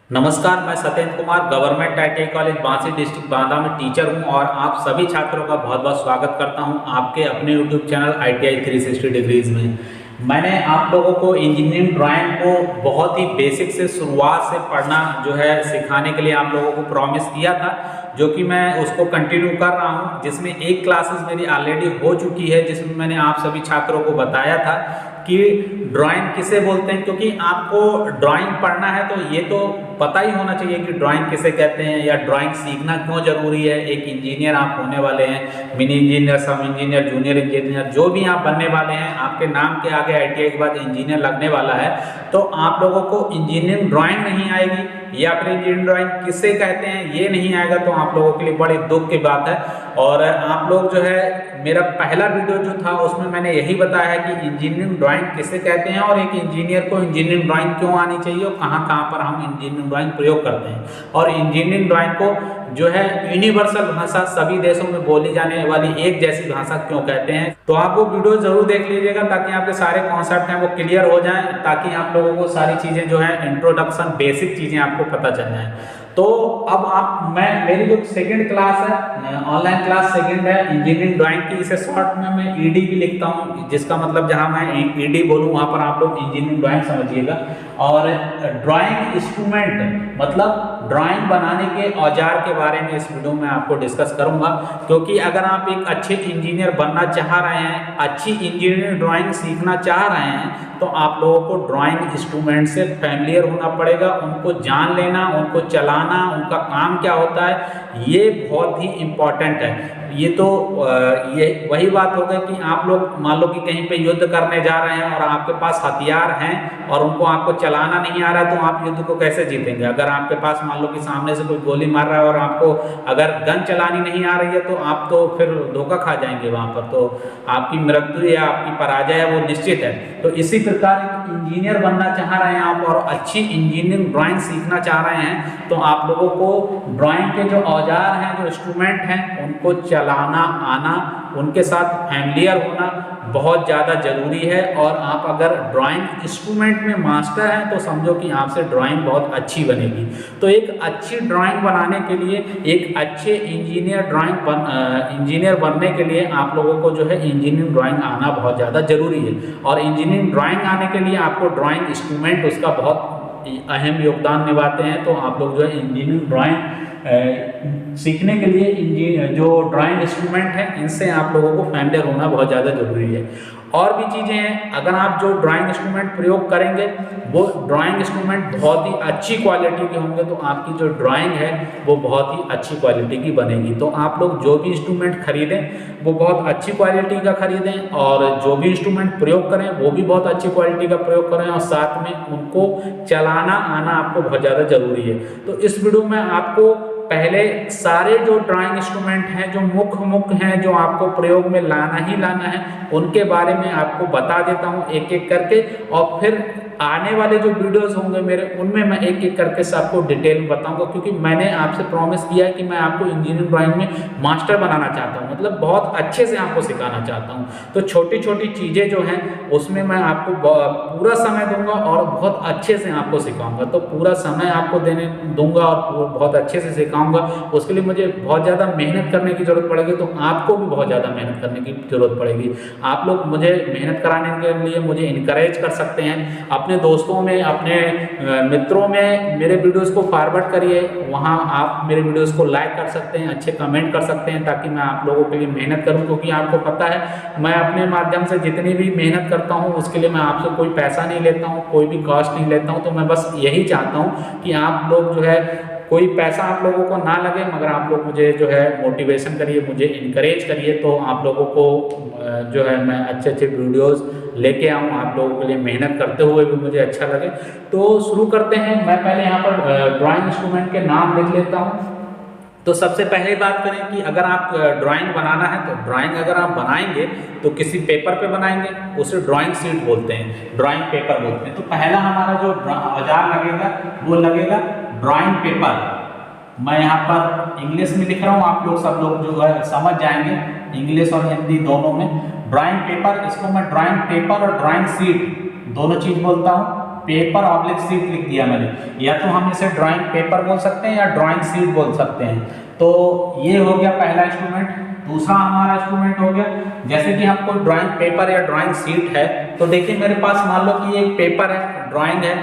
नमस्कार, मैं Satyendra Kumar government ITI college Bansi district Banda में टीचर हूं और आप सभी छात्रों का बहुत बहुत स्वागत करता हूं आपके अपने यूट्यूब चैनल ITI 360 डिग्रीज में। मैंने आप लोगों को इंजीनियरिंग ड्राइंग को बहुत ही बेसिक से शुरुआत से पढ़ना जो है सिखाने के लिए आप लोगों को प्रॉमिस किया था, जो कि मैं उसको कंटिन्यू कर रहा हूं, जिसमें एक क्लासेस मेरी ऑलरेडी हो चुकी है, जिसमें मैंने आप सभी छात्रों को बताया था कि ड्राइंग किसे बोलते हैं। क्योंकि आपको ड्राइंग पढ़ना है तो ये तो पता ही होना चाहिए कि ड्राइंग किसे कहते हैं या ड्राइंग सीखना क्यों जरूरी है। एक इंजीनियर आप होने वाले हैं, मिनी इंजीनियर, सब इंजीनियर, जूनियर इंजीनियर, जो भी आप बनने वाले हैं, आपके नाम के आगे ITI के बाद इंजीनियर लगने वाला है, तो आप लोगों को इंजीनियरिंग ड्राइंग नहीं आएगी या फिर इंजीनियरिंग ड्राइंग किसे कहते हैं ये नहीं आएगा, तो आप लोगों के लिए बड़ी दुख की बात है। और आप लोग जो है, मेरा पहला वीडियो जो था उसमें मैंने यही बताया है कि इंजीनियरिंग ड्राइंग किसे कहते हैं और एक इंजीनियर को इंजीनियरिंग ड्राइंग क्यों आनी चाहिए और कहाँ कहाँ पर हम इंजीनियरिंग ड्राइंग प्रयोग करते हैं। और इंजीनियरिंग ड्राइंग को जो है यूनिवर्सल भाषा, सभी देशों में बोली जाने वाली एक जैसी भाषा क्यों कहते हैं। तो आप वो वीडियो जरूर देख लीजिएगा ताकि आपके सारे कॉन्सेप्ट हैं वो क्लियर हो जाएं, ताकि आप लोगों को सारी चीज़ें जो है इंट्रोडक्शन, बेसिक चीज़ें आपको पता चल जाएं। तो अब मेरी जो सेकंड क्लास है, ऑनलाइन क्लास सेकंड है इंजीनियरिंग ड्राइंग की। इसे शॉर्ट में मैं ED भी लिखता हूँ, जिसका मतलब जहाँ मैं ED बोलूँ वहाँ पर आप लोग इंजीनियरिंग ड्राइंग समझिएगा। और ड्राइंग इंस्ट्रूमेंट मतलब ड्राइंग बनाने के औजार के बारे में इस वीडियो में आपको डिस्कस करूंगा। क्योंकि अगर आप एक अच्छे इंजीनियर बनना चाह रहे हैं, अच्छी इंजीनियरिंग ड्राइंग सीखना चाह रहे हैं, तो आप लोगों को ड्राइंग इंस्ट्रूमेंट से फैमिलियर होना पड़ेगा, उनको जान लेना, उनको चलाना, उनका काम क्या होता है, ये बहुत ही इम्पॉर्टेंट है। ये तो ये वही बात हो गई कि आप लोग मान लो कि कहीं पे युद्ध करने जा रहे हैं और आपके पास हथियार हैं और उनको आपको चलाना नहीं आ रहा है, तो आप युद्ध को कैसे जीतेंगे। अगर आपके पास मान लो कि सामने से कोई गोली मार रहा है और आपको अगर गन चलानी नहीं आ रही है, तो आप तो फिर धोखा खा जाएंगे वहाँ पर, तो आपकी मृत्यु या आपकी पराजय है वो निश्चित है। तो इसी प्रकार इंजीनियर बनना चाह रहे हैं आप और अच्छी इंजीनियरिंग ड्राइंग सीखना चाह रहे हैं, तो आप लोगों को ड्राइंग के जो औजार हैं, जो इंस्ट्रूमेंट हैं, उनको चलाना आना, उनके साथ फैमिलियर होना बहुत ज़्यादा ज़रूरी है। और आप अगर ड्राइंग इंस्ट्रूमेंट में मास्टर हैं तो समझो कि आपसे ड्राइंग बहुत अच्छी बनेगी। तो एक अच्छी ड्राइंग बनाने के लिए, एक अच्छे इंजीनियर बनने के लिए आप लोगों को जो है इंजीनियरिंग ड्राइंग आना बहुत ज़्यादा ज़रूरी है। और इंजीनियरिंग ड्राइंग आने के लिए आपको ड्राइंग इंस्ट्रूमेंट उसका बहुत अहम योगदान निभाते हैं। तो आप लोग जो है इंजीनियरिंग ड्राइंग सीखने के लिए जो ड्राइंग इंस्ट्रूमेंट है, इनसे आप लोगों को फैमिलियर होना बहुत ज़्यादा ज़रूरी है। और भी चीज़ें हैं, अगर आप जो ड्राइंग इंस्ट्रूमेंट प्रयोग करेंगे वो ड्राइंग इंस्ट्रूमेंट बहुत ही अच्छी क्वालिटी के होंगे, तो आपकी जो ड्राइंग है वो बहुत ही अच्छी क्वालिटी की बनेगी। तो आप लोग जो भी इंस्ट्रूमेंट खरीदें वो बहुत अच्छी क्वालिटी का खरीदें, और जो भी इंस्ट्रूमेंट प्रयोग करें वो भी बहुत अच्छी क्वालिटी का प्रयोग करें, और साथ में उनको चलाना आना आपको बहुत ज़्यादा ज़रूरी है। तो इस वीडियो में आपको पहले सारे जो ड्राइंग इंस्ट्रूमेंट हैं, जो मुख्य हैं, जो आपको प्रयोग में लाना ही लाना है, उनके बारे में आपको बता देता हूं एक एक करके। और फिर आने वाले जो वीडियोस होंगे मेरे, उनमें मैं एक एक करके सबको डिटेल में बताऊंगा। क्योंकि मैंने आपसे प्रॉमिस किया है कि मैं आपको इंजीनियरिंग ड्राइंग में मास्टर बनाना चाहता हूं, मतलब बहुत अच्छे से आपको सिखाना चाहता हूं। तो छोटी छोटी चीज़ें जो हैं उसमें मैं आपको पूरा समय दूंगा और बहुत अच्छे से आपको सिखाऊंगा। तो पूरा समय आपको देने दूंगा और बहुत अच्छे से सिखाऊंगा। उसके लिए मुझे बहुत ज़्यादा मेहनत करने की जरूरत पड़ेगी, तो आपको भी बहुत ज़्यादा मेहनत करने की जरूरत पड़ेगी। आप लोग मुझे मेहनत कराने के लिए मुझे इनकरेज कर सकते हैं, अपने दोस्तों में, अपने मित्रों में मेरे वीडियोस को फॉरवर्ड करिए, वहाँ आप मेरे वीडियोस को लाइक कर सकते हैं, अच्छे कमेंट कर सकते हैं, ताकि मैं आप लोगों के लिए मेहनत करूँ। क्योंकि आपको पता है मैं अपने माध्यम से जितनी भी मेहनत करता हूँ उसके लिए मैं आपसे कोई पैसा नहीं लेता हूँ, कोई भी कॉस्ट नहीं लेता हूँ। तो मैं बस यही चाहता हूँ कि आप लोग जो है, कोई पैसा आप लोगों को ना लगे, मगर आप लोग मुझे जो है मोटिवेशन करिए, मुझे इनकरेज करिए, तो आप लोगों को जो है मैं अच्छे अच्छे वीडियोस लेके आऊँ, आप लोगों के लिए मेहनत करते हुए भी मुझे अच्छा लगे। तो शुरू करते हैं। मैं पहले यहाँ पर ड्राइंग इंस्ट्रूमेंट के नाम लिख लेता हूँ। तो सबसे पहले बात करें कि अगर आप ड्राइंग बनाना है, तो ड्राइंग अगर आप बनाएंगे तो किसी पेपर पे बनाएंगे, उसे ड्राइंग शीट बोलते हैं, ड्राइंग पेपर बोलते हैं। तो पहला हमारा जो औजार लगेगा वो लगेगा ड्राइंग पेपर। मैं यहाँ पर इंग्लिश में लिख रहा हूँ, आप लोग सब लोग जो है समझ जाएंगे, इंग्लिश और हिंदी दोनों में। ड्राइंग पेपर, इसको मैं ड्राइंग पेपर और ड्राइंग शीट दोनों चीज़ बोलता हूँ। पेपर ऑब्लिक शीट लिख दिया मैंने, या तो हम इसे ड्राइंग पेपर बोल सकते हैं या ड्राइंग शीट बोल सकते हैं। तो ये हो गया पहला इंस्ट्रूमेंट। दूसरा हमारा इंस्ट्रूमेंट हो गया, जैसे कि हमको ड्राइंग पेपर या ड्राइंग शीट है, तो देखिए मेरे पास मान लो कि ये एक पेपर है, ड्राइंग है,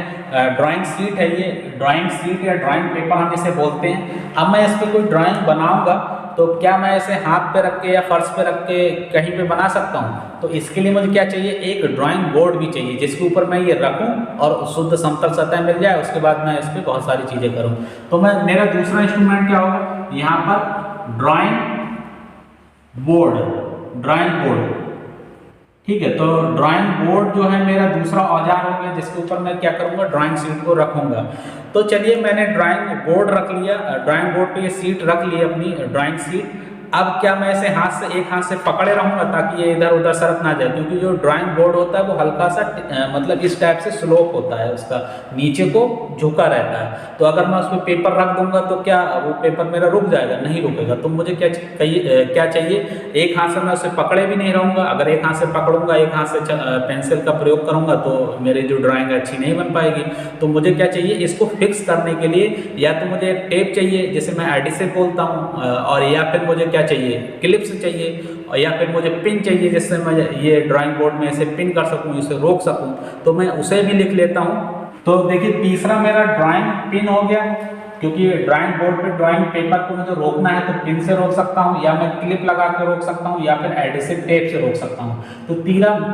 ड्राइंग शीट है, ये ड्राइंग शीट या ड्राइंग पेपर हम इसे बोलते हैं। अब मैं इस पर कोई ड्राइंग बनाऊंगा तो क्या मैं इसे हाथ पे रख के या फर्श पे रख के कहीं पे बना सकता हूँ? तो इसके लिए मुझे क्या चाहिए, एक ड्राइंग बोर्ड भी चाहिए जिसके ऊपर मैं ये रखूँ और शुद्ध समतल सतह मिल जाए, उसके बाद मैं इस पर बहुत सारी चीज़ें करूँ। तो मैं मेरा दूसरा इंस्ट्रूमेंट क्या होगा, यहाँ पर ड्राइंग बोर्ड, ड्राइंग बोर्ड, ठीक है। तो ड्राइंग बोर्ड जो है मेरा दूसरा औजार हो गया जिसके ऊपर मैं क्या करूँगा, ड्राइंग शीट को रखूँगा। तो चलिए मैंने ड्राइंग बोर्ड रख लिया, ड्राइंग बोर्ड पे ये शीट रख ली अपनी ड्राइंग शीट। अब क्या मैं इसे एक हाथ से पकड़े रहूँगा ताकि ये इधर उधर सरक ना जाए, क्योंकि जो ड्राइंग बोर्ड होता है वो हल्का सा मतलब इस टाइप से स्लोप होता है, उसका नीचे को झुका रहता है। तो अगर मैं उस पर पेपर रख दूंगा तो क्या वो पेपर मेरा रुक जाएगा? नहीं रुकेगा। तो मुझे क्या चाहिए, एक हाथ से मैं उसे पकड़े भी नहीं रहूँगा। अगर एक हाथ से पकड़ूंगा, एक हाथ से पेंसिल का प्रयोग करूँगा तो मेरी जो ड्राइंग है अच्छी नहीं बन पाएगी। तो मुझे क्या चाहिए, इसको फिक्स करने के लिए या तो मुझे एक टेप चाहिए जिसे मैं एडिसिव बोलता हूँ, और या फिर मुझे क्या चाहिए, क्लिप्स चाहिए, और या फिर मुझे पिन चाहिए जिससे मैं ये ड्राइंग बोर्ड में इसे पिन कर सकूं, इसे रोक सकूं। तो मैं उसे भी लिख लेता हूं। तो देखिए तीसरा मेरा ड्राइंग पिन हो गया, क्योंकि ड्राइंग बोर्ड पे ड्राइंग पेपर को मुझे रोकना है तो पिन से रोक सकता हूं, या मैं क्लिप लगा के रोक सकता हूं, या फिर एडिसिव टेप से रोक सकता हूं। तो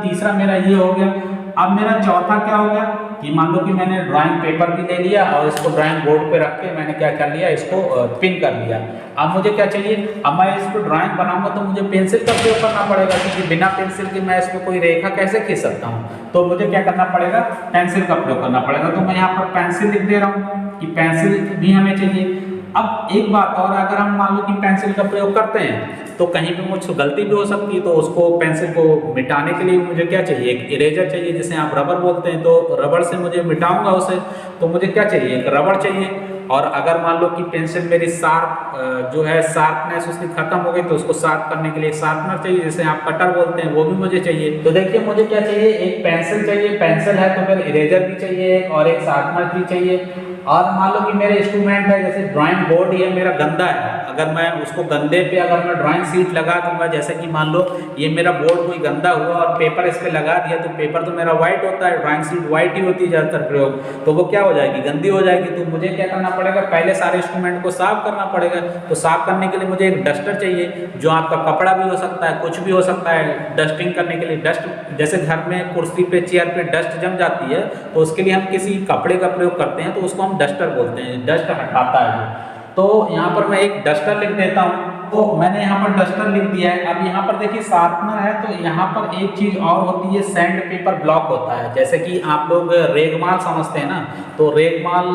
तीसरा मेरा ये हो गया। अब मेरा चौथा क्या हो गया कि मान लो कि मैंने ड्राइंग पेपर भी ले लिया और इसको ड्राइंग बोर्ड पे रख के मैंने क्या कर लिया, इसको पिन कर लिया। अब मुझे क्या चाहिए, अब मैं इस पर ड्राइंग बनाऊंगा तो मुझे पेंसिल का प्रयोग करना पड़ेगा, क्योंकि बिना पेंसिल के मैं इसमें कोई रेखा कैसे खींच सकता हूँ। तो मुझे क्या करना पड़ेगा, पेंसिल का प्रयोग करना पड़ेगा। तो मैं यहाँ पर पेंसिल लिख दे रहा हूँ कि पेंसिल भी हमें चाहिए। अब एक बात और, अगर हम मान लो कि पेंसिल का प्रयोग करते हैं तो कहीं पे मुझसे गलती भी हो सकती है, तो उसको पेंसिल को मिटाने के लिए मुझे क्या चाहिए, एक इरेजर चाहिए जिसे आप रबर बोलते हैं। तो रबर से मुझे मिटाऊंगा उसे, तो मुझे क्या चाहिए, एक रबर चाहिए। और अगर मान लो कि पेंसिल मेरी शार्प जो है शार्पनेस उसकी खत्म हो गई तो उसको शार्प करने के लिए एक शार्पनर चाहिए जिसे आप कटर बोलते हैं, वो भी मुझे चाहिए। तो देखिए मुझे क्या चाहिए, एक पेंसिल चाहिए, पेंसिल है तो फिर इरेजर भी चाहिए एक, और एक शार्पनर भी चाहिए। और मान लो कि मेरे इंस्ट्रूमेंट है, जैसे ड्राइंग बोर्ड ये मेरा गंदा है, अगर मैं उसको गंदे पे अगर मैं ड्राइंग शीट लगा दूंगा, जैसे कि मान लो ये मेरा बोर्ड कोई गंदा हुआ और पेपर इस पे लगा दिया, तो पेपर तो मेरा व्हाइट होता है, ड्राइंग शीट व्हाइट ही होती है ज़्यादातर प्रयोग, तो वो क्या हो जाएगी, गंदी हो जाएगी। तो मुझे क्या करना पड़ेगा, पहले सारे इंस्ट्रूमेंट को साफ करना पड़ेगा। तो साफ करने के लिए मुझे एक डस्टर चाहिए, जो आपका कपड़ा भी हो सकता है, कुछ भी हो सकता है, डस्टिंग करने के लिए। डस्ट जैसे घर में कुर्सी पे चेयर पे डस्ट जम जाती है तो उसके लिए हम किसी कपड़े का प्रयोग करते हैं, तो उसको हम डस्टर बोलते हैं, डस्ट हटाता है। तो यहाँ पर मैं एक डस्टर लिख देता हूँ। तो मैंने यहाँ पर डस्टर लिख दिया है। अब यहाँ पर देखिए शार्पनर है, तो यहाँ पर एक चीज़ और होती है, सैंड पेपर ब्लॉक होता है। जैसे कि आप लोग रेगमाल समझते हैं ना, तो रेगमाल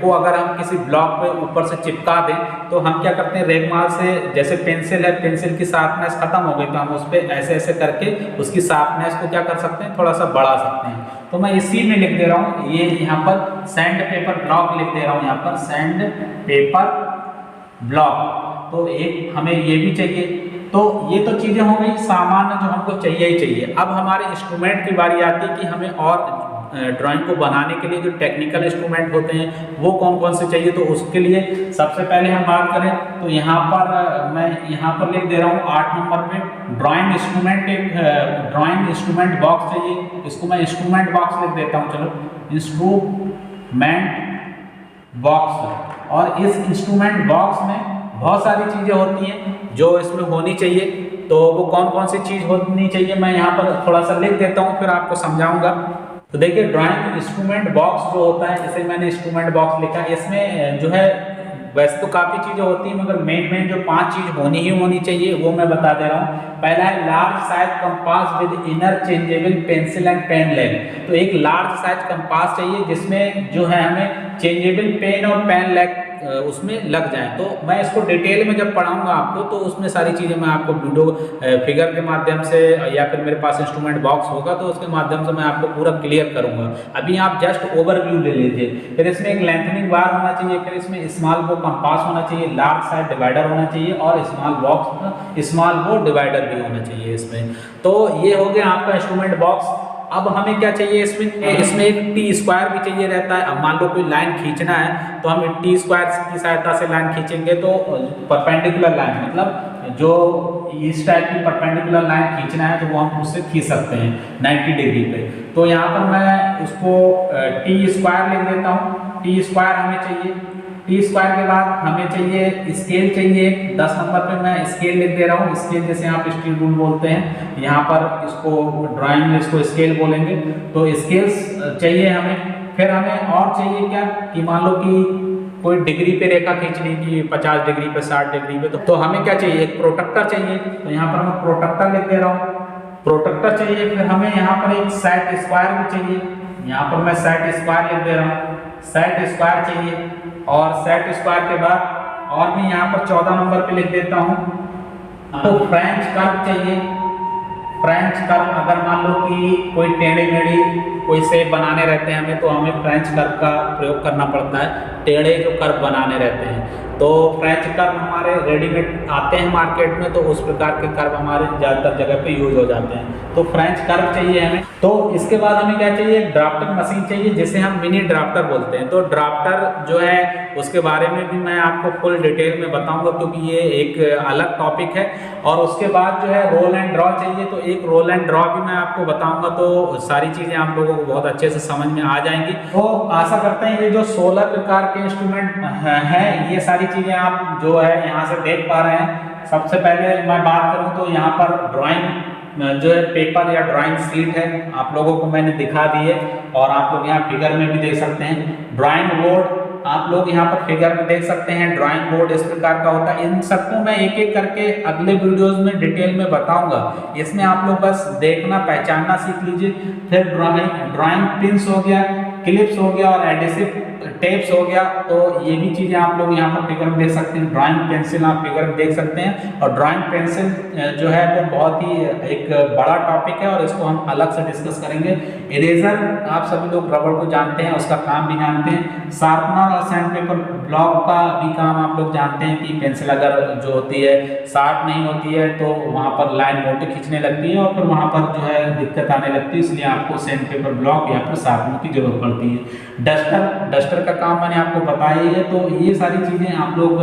को अगर हम किसी ब्लॉक पे ऊपर से चिपका दें तो हम क्या करते हैं, रेगमाल से जैसे पेंसिल है, पेंसिल की शार्पनेस खत्म हो गई तो हम उस पर ऐसे ऐसे करके उसकी शार्पनेस को क्या कर सकते हैं, थोड़ा सा बढ़ा सकते हैं। तो मैं इसी में लिख दे रहा हूँ, ये यहाँ पर सैंड पेपर ब्लॉक लिख दे रहा हूँ, यहाँ पर सैंड पेपर ब्लॉक। तो एक हमें ये भी चाहिए। तो ये तो चीज़ें हो गई सामान्य जो हमको चाहिए ही चाहिए। अब हमारे इंस्ट्रूमेंट की बारी आती है कि हमें और ड्राइंग को बनाने के लिए जो टेक्निकल इंस्ट्रूमेंट होते हैं वो कौन कौन से चाहिए। तो उसके लिए सबसे पहले हम बात करें तो यहाँ पर मैं यहाँ पर लिख दे रहा हूँ 8 नंबर पे ड्राइंग इंस्ट्रूमेंट। एक ड्राइंग इंस्ट्रूमेंट बॉक्स चाहिए, इसको मैं इंस्ट्रूमेंट बॉक्स लिख देता हूँ। चलो, इंस्ट्रूमेंट बॉक्स। और इस इंस्ट्रूमेंट बॉक्स में बहुत सारी चीज़ें होती हैं जो इसमें होनी चाहिए। तो वो कौन कौन सी चीज़ होनी चाहिए मैं यहाँ पर थोड़ा सा लिख देता हूँ, फिर आपको समझाऊंगा। तो देखिए ड्राइंग इंस्ट्रूमेंट बॉक्स जो होता है, जैसे मैंने इंस्ट्रूमेंट बॉक्स लिखा है, इसमें जो है वैसे तो काफ़ी चीज़ें होती हैं, मगर मेन जो 5 चीज़ होनी चाहिए वो मैं बता दे रहा हूँ। पहला है large size compass with inner changeable pencil and pen leg. तो एक लार्ज साइज कंपास चाहिए जिसमें जो है हमें चेंजेबल पेन और पेन लेग उसमें लग जाए। तो मैं इसको डिटेल में जब पढ़ाऊंगा आपको तो उसमें सारी चीज़ें मैं आपको वीडियो फिगर के माध्यम से या फिर मेरे पास इंस्ट्रूमेंट बॉक्स होगा तो उसके माध्यम से मैं आपको पूरा क्लियर करूंगा। अभी आप जस्ट ओवरव्यू ले लीजिए। फिर इसमें एक लेंथनिंग बार होना चाहिए, फिर इसमें स्मॉल बो कंपास होना चाहिए, लार्ज साइज डिवाइडर होना चाहिए और स्मॉल बो डिवाइडर भी होना चाहिए इसमें। तो ये हो गया आपका इंस्ट्रूमेंट बॉक्स। अब हमें क्या चाहिए इसमें एक टी स्क्वायर भी चाहिए रहता है। अब मान लो कोई लाइन खींचना है तो हम टी स्क्वायर की सहायता से लाइन खींचेंगे, तो परपेंडिकुलर लाइन मतलब जो इस टाइप की परपेंडिकुलर लाइन खींचना है तो वो हम उससे खींच सकते हैं 90 डिग्री पे। तो यहाँ पर मैं उसको टी स्क्वायर लिख देता हूँ। टी स्क्वायर हमें चाहिए। टी स्क्वायर के बाद हमें चाहिए स्केल चाहिए। 10 नंबर पे मैं स्केल लिख दे रहा हूँ। स्केल जैसे आप स्टील रूल बोलते हैं, यहाँ पर इसको ड्राइंग में इसको स्केल बोलेंगे। तो स्केल्स चाहिए हमें। फिर हमें और चाहिए क्या कि मान लो कि कोई डिग्री पे रेखा खींचनी की 50 डिग्री पे 60 डिग्री पे, तो हमें क्या चाहिए, एक प्रोट्रैक्टर चाहिए। तो यहाँ पर मैं प्रोट्रैक्टर लिख दे रहा हूँ। प्रोट्रैक्टर चाहिए। फिर हमें यहाँ पर एक सेट स्क्वायर भी चाहिए। यहाँ पर मैं सेट स्क्वायर लिख दे रहा हूँ। सेट स्क्वायर चाहिए। और सेट स्क्वायर के बाद और भी यहाँ पर 14 नंबर पे लिख देता हूँ। तो फ्रेंच कर्व चाहिए। फ्रेंच कर्व अगर मान लो कि कोई टेढ़ी मेढ़ी कोई शेप बनाने रहते हैं हमें, तो हमें फ्रेंच कर्व का प्रयोग करना पड़ता है। टेढ़े जो कर्व बनाने रहते हैं तो फ्रेंच कर्व हमारे रेडीमेड आते हैं मार्केट में, तो उस प्रकार के कर्व हमारे ज़्यादातर जगह पे यूज हो जाते हैं। तो फ्रेंच कर्व चाहिए हमें। तो इसके बाद हमें क्या चाहिए, ड्राफ्टिंग मशीन चाहिए जिसे हम मिनी ड्राफ्टर बोलते हैं। तो ड्राफ्टर जो है उसके बारे में भी मैं आपको फुल डिटेल में बताऊंगा, क्योंकि ये एक अलग टॉपिक है। और उसके बाद जो है रोल एंड ड्रॉ चाहिए। तो एक रोल एंड ड्रॉ भी मैं आपको बताऊंगा, तो सारी चीज़ें आप लोगों को बहुत अच्छे से समझ में आ जाएंगी। तो आशा करते हैं ये जो 16 प्रकार के इंस्ट्रूमेंट हैं, ये सारी चीज़ें आप जो है यहाँ से देख पा रहे हैं। सबसे पहले मैं बात करूँ तो यहाँ पर ड्राइंग जो है पेपर या ड्राइंग शीट है, आप लोगों को मैंने दिखा दी है। और आप लोग यहाँ फिगर में भी देख सकते हैं। ड्राइंग बोर्ड आप लोग यहाँ पर फिगर में देख सकते हैं। ड्राइंग बोर्ड इस प्रकार का होता है। इन सबको मैं एक एक करके अगले वीडियोस में डिटेल में बताऊंगा। इसमें आप लोग बस देखना पहचानना सीख लीजिए। फिर ड्राइंग पिंस हो गया, क्लिप्स हो गया और एडिसिव टेप्स हो गया। तो ये भी चीज़ें आप लोग यहाँ पर फिगर में देख सकते हैं। ड्राइंग पेंसिल आप फिगर में देख सकते हैं। और ड्राइंग पेंसिल जो है वो बहुत ही एक बड़ा टॉपिक है और इसको हम अलग से डिस्कस करेंगे। इरेजर आप सभी लोग रबड़ को जानते हैं, उसका काम भी जानते हैं। शार्पनर और सैंड पेपर ब्लॉक का भी काम आप लोग जानते हैं कि पेंसिल अगर जो होती है शार्प नहीं होती है तो वहाँ पर लाइन मोटी खींचने लगती है और फिर वहाँ पर जो है दिक्कत आने लगती है। इसलिए आपको सैंड पेपर ब्लॉक या फिर शार्पनर की जरूरत पड़ती है। डस्टर का काम मैंने आपको बताया ही है। तो ये सारी चीज़ें आप लोग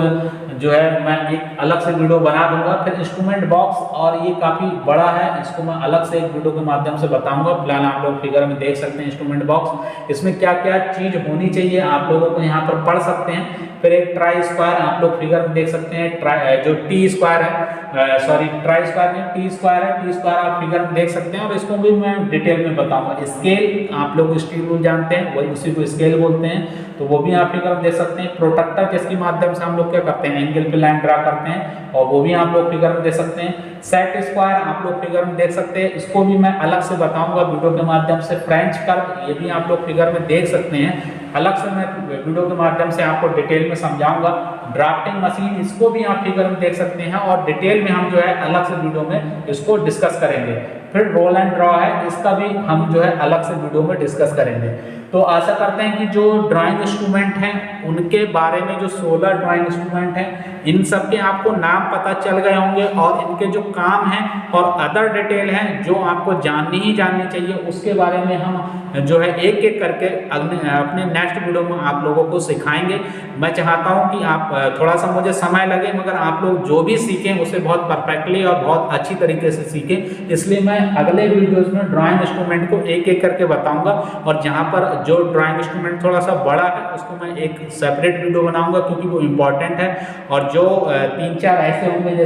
जो है मैं एक अलग से वीडियो बना दूंगा। फिर इंस्ट्रूमेंट बॉक्स, और ये काफ़ी बड़ा है, इसको मैं अलग से एक वीडियो के माध्यम से बताऊंगा। फिलहाल आप लोग फिगर में देख सकते हैं इंस्ट्रूमेंट बॉक्स, इसमें क्या क्या चीज़ होनी चाहिए आप लोगों को यहाँ पर पढ़ सकते हैं। फिर एक ट्राई स्क्वायर आप लोग फिगर में देख सकते हैं। जो टी स्क्वायर है, सॉरी ट्राई स्क्वायर नहीं, टी स्क्वायर है। टी स्क्वायर आप फिगर में देख सकते हैं और इसको भी मैं डिटेल में बताऊंगा। स्केल आप लोग स्टील रूल जानते हैं, वही उसी को स्केल बोलते हैं, तो वो भी आप फिगर में देख सकते हैं। प्रोट्रैक्टर जिसके माध्यम से हम लोग क्या करते हैं, एंगल पे लाइन ड्रा करते हैं, और वो भी आप लोग फिगर में देख सकते हैं। सेट स्क्वायर आप लोग फिगर में देख सकते हैं, इसको भी मैं अलग से बताऊंगा वीडियो के माध्यम से। फ्रेंच कर्व ये भी आप लोग फिगर में देख सकते हैं, अलग से मैं वीडियो के माध्यम से आपको डिटेल में समझाऊंगा। ड्राफ्टिंग मशीन इसको भी आप फिगर में देख सकते हैं और डिटेल में हम जो है अलग से वीडियो में इसको डिस्कस करेंगे। फिर रोल एंड ड्रॉ है, इसका भी हम जो है अलग से वीडियो में डिस्कस करेंगे। तो आशा करते हैं कि जो ड्राइंग इंस्ट्रूमेंट हैं उनके बारे में, जो 16 ड्राइंग इंस्ट्रूमेंट हैं, इन सब के आपको नाम पता चल गए होंगे और इनके जो काम हैं और अदर डिटेल हैं जो आपको जाननी ही जाननी चाहिए, उसके बारे में हम जो है एक एक करके अपने नेक्स्ट वीडियो में आप लोगों को सिखाएंगे। मैं चाहता हूं कि आप थोड़ा सा मुझे समय लगे, मगर आप लोग जो भी सीखें उसे बहुत परफेक्टली और बहुत अच्छी तरीके से सीखें। इसलिए मैं अगले वीडियोस में ड्राइंग इंस्ट्रूमेंट को एक एक करके बताऊंगा, और जहां पर जो ड्राइंग इंस्ट्रूमेंट थोड़ा सा बड़ा है उसको मैं एक सेपरेट वीडियो बनाऊंगा, क्योंकि वो इम्पोर्टेंट है। और जो 3-4 ऐसे होंगे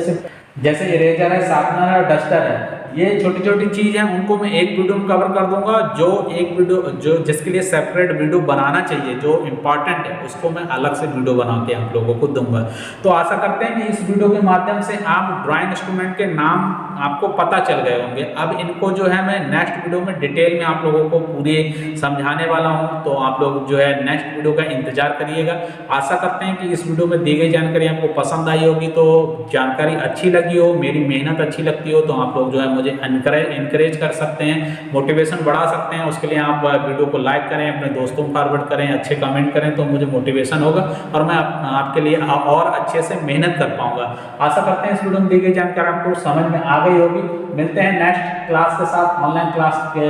जैसे इरेजर है, शार्पनर है और डस्टर है, ये छोटी छोटी चीज़ हैं, उनको मैं एक वीडियो में कवर कर दूंगा। जो एक वीडियो जो जिसके लिए सेपरेट वीडियो बनाना चाहिए, जो इम्पॉर्टेंट है, उसको मैं अलग से वीडियो बना के आप लोगों को दूंगा। तो आशा करते हैं कि इस वीडियो के माध्यम से आप ड्राइंग इंस्ट्रूमेंट के नाम आपको पता चल गए होंगे। अब इनको जो है मैं नेक्स्ट वीडियो में डिटेल में आप लोगों को पूरे समझाने वाला हूँ, तो आप लोग जो है नेक्स्ट वीडियो का इंतजार करिएगा। आशा करते हैं कि इस वीडियो में दी गई जानकारी आपको पसंद आई होगी। तो जानकारी अच्छी लगी हो, मेरी मेहनत अच्छी लगती हो, तो आप लोग जो है मुझे इनकरेज कर सकते हैं, मोटिवेशन बढ़ा सकते हैं। उसके लिए आप वीडियो को लाइक करें, अपने दोस्तों को फॉरवर्ड करें, अच्छे कमेंट करें, तो मुझे मोटिवेशन होगा और मैं आपके लिए और अच्छे से मेहनत कर पाऊंगा। आशा करते हैं इस वीडियो में दी गई जानकारी आपको समझ में आ गई होगी। मिलते हैं नेक्स्ट क्लास के साथ, ऑनलाइन क्लास के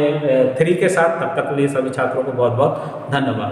3 के साथ। तब तक के लिए सभी छात्रों को बहुत बहुत धन्यवाद।